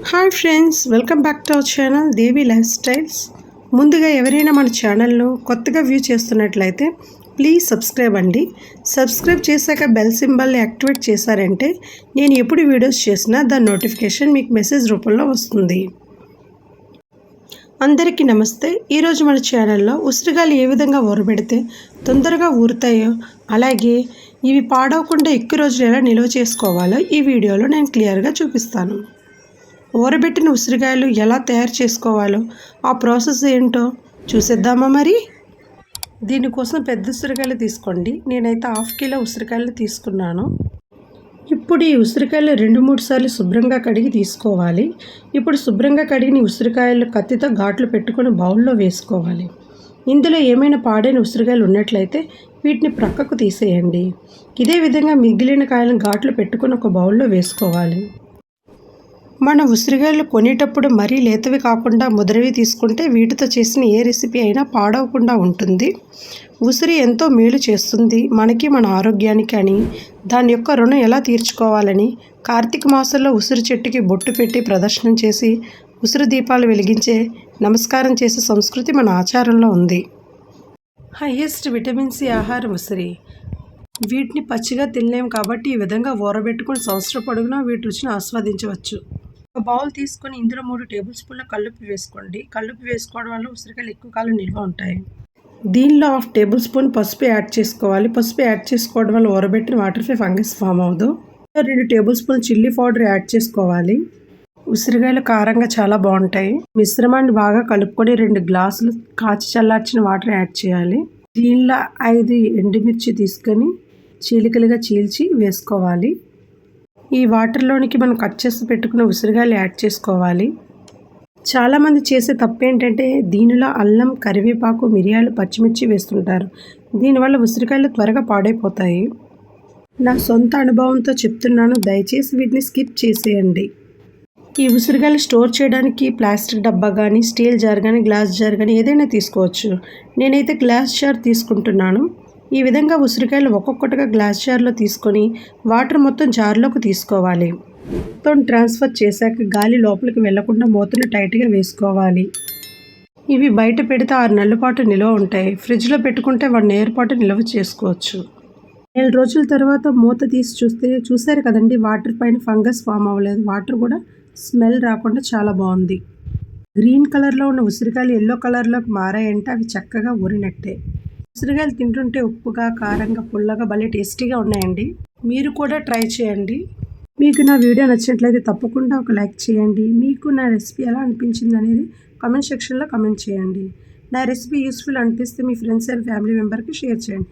Hi friends, welcome back to our channel Devi life styles. ముందుగా ఎవరైనా మన ఛానల్ను కొత్తగా వ్యూ చేస్తున్నట్లయితే ప్లీజ్ సబ్స్క్రైబ్ అండి. సబ్స్క్రైబ్ చేశాక బెల్ సింబల్ని యాక్టివేట్ చేశారంటే నేను ఎప్పుడు వీడియోస్ చేసినా దాని నోటిఫికేషన్ మీకు మెసేజ్ రూపంలో వస్తుంది. అందరికీ నమస్తే. ఈరోజు మన ఛానల్లో ఉసిరిగాయలు ఏ విధంగా ఊరబెడితే తొందరగా ఊరుతాయో, అలాగే ఇవి పాడవకుండా ఎక్కువ రోజులు ఎలా నిల్వ చేసుకోవాలో ఈ వీడియోలో నేను క్లియర్గా చూపిస్తాను. ఊరబెట్టిన ఉసిరికాయలు ఎలా తయారు చేసుకోవాలో, ఆ ప్రాసెస్ ఏంటో చూసేద్దామా మరి. దీనికోసం పెద్ద ఉసిరికాయలు తీసుకోండి. నేనైతే 1/2 కిలో ఉసిరికాయలు తీసుకున్నాను. ఇప్పుడు ఈ ఉసిరికాయలు 2-3 సార్లు శుభ్రంగా కడిగి తీసుకోవాలి. ఇప్పుడు శుభ్రంగా కడిగిన ఉసిరికాయలు కత్తితో ఘాట్లు పెట్టుకొని బౌల్లో వేసుకోవాలి. ఇందులో ఏమైనా పాడైన ఉసిరికాయలు ఉన్నట్లయితే వీటిని ప్రక్కకు తీసేయండి. ఇదే విధంగా మిగిలిన కాయలను ఘాట్లు పెట్టుకొని ఒక బౌల్లో వేసుకోవాలి. మన ఉసిరికాయలు కొనేటప్పుడు మరీ లేతవి కాకుండా ముదరవి తీసుకుంటే వీటితో చేసిన ఏ రెసిపీ అయినా పాడవకుండా ఉంటుంది. ఉసిరి ఎంతో మేలు చేస్తుంది మనకి, మన ఆరోగ్యానికి అని, దాని యొక్క రుణం ఎలా తీర్చుకోవాలని కార్తీక మాసంలో ఉసిరి చెట్టుకి బొట్టు పెట్టి ప్రదర్శనం చేసి ఉసిరి దీపాలు వెలిగించే నమస్కారం చేసే సంస్కృతి మన ఆచారంలో ఉంది. హైయెస్ట్ విటమిన్ సి ఆహారం ఉసిరి. వీటిని పచ్చిగా తినలేం కాబట్టి ఈ విధంగా ఊరబెట్టుకుని సంవత్సరం పొడుగునా వీటి రుచిని ఆస్వాదించవచ్చు. ఒక బౌల్ తీసుకొని ఇందులో 3 టేబుల్ స్పూన్ల కల్లుప్పు వేసుకోండి. కల్లుప్పు వేసుకోవడం వల్ల ఉసిరికాయలు ఎక్కువ కాలం నిల్వ ఉంటాయి. దీనిలో 1/2 టేబుల్ స్పూన్ పసుపు యాడ్ చేసుకోవాలి. పసుపు యాడ్ చేసుకోవడం వల్ల ఊరబెట్టిన వాటర్పై ఫంగస్ ఫామ్ అవ్వదు. 2 table spoon chilli powder add చేసుకోవాలి. ఉసిరికాయలు కారంగా చాలా బాగుంటాయి. మిశ్రమాన్ని బాగా కలుపుకొని 2 గ్లాసులు కాచి చల్లార్చిన వాటర్ యాడ్ చేయాలి. దీనిలో 5 ఎండుమిర్చి తీసుకొని చీలికలుగా చీల్చి వేసుకోవాలి. ఈ వాటర్లోనికి మనం కట్ చేసి పెట్టుకున్న ఉసిరికాయలు యాడ్ చేసుకోవాలి. చాలామంది చేసే తప్పు ఏంటంటే దీనిలో అల్లం, కరివేపాకు, మిరియాలు, పచ్చిమిర్చి వేస్తుంటారు. దీనివల్ల ఉసిరికాయలు త్వరగా పాడైపోతాయి. నా సొంత అనుభవంతో చెప్తున్నాను, దయచేసి వీటిని స్కిప్ చేసేయండి. ఈ ఉసిరికాయలు స్టోర్ చేయడానికి ప్లాస్టిక్ డబ్బా కానీ, స్టీల్ జార్ కానీ, గ్లాస్ జార్ కానీ ఏదైనా తీసుకోవచ్చు. నేనైతే గ్లాస్ జార్ తీసుకుంటున్నాను. ఈ విధంగా ఉసిరికాయలు ఒక్కొక్కటిగా గ్లాస్ జార్లో తీసుకొని వాటర్ మొత్తం జార్లోకి తీసుకోవాలి. మొత్తం ట్రాన్స్ఫర్ చేశాక గాలి లోపలికి వెళ్లకుండా మూతను టైట్గా వేసుకోవాలి. ఇవి బయట పెడితే 6 నెలల పాటు నిల్వ ఉంటాయి. ఫ్రిడ్జ్లో పెట్టుకుంటే 1 ఇయర్ పాటు నిల్వ చేసుకోవచ్చు. 7 రోజుల తర్వాత మూత తీసి చూస్తే చూసారు కదండి, వాటర్ పైన ఫంగస్ ఫామ్ అవ్వలేదు. వాటర్ కూడా స్మెల్ రాకుండా చాలా బాగుంది. గ్రీన్ కలర్లో ఉన్న ఉసిరికాయలు ఎల్లో కలర్లోకి మారాయంటే అవి చక్కగా ఊరినట్టే. ఉసిరికాయలు తింటుంటే ఉప్పుగా, కారంగా, పుల్లగా భలే టేస్టీగా ఉన్నాయండి. మీరు కూడా ట్రై చేయండి. మీకు నా వీడియో నచ్చినట్లయితే తప్పకుండా ఒక లైక్ చేయండి. మీకు నా రెసిపీ ఎలా అనిపించింది అనేది కామెంట్ సెక్షన్లో కామెంట్ చేయండి. నా రెసిపీ యూస్ఫుల్ అనిపిస్తే మీ ఫ్రెండ్స్ అండ్ ఫ్యామిలీ మెంబర్కి షేర్ చేయండి.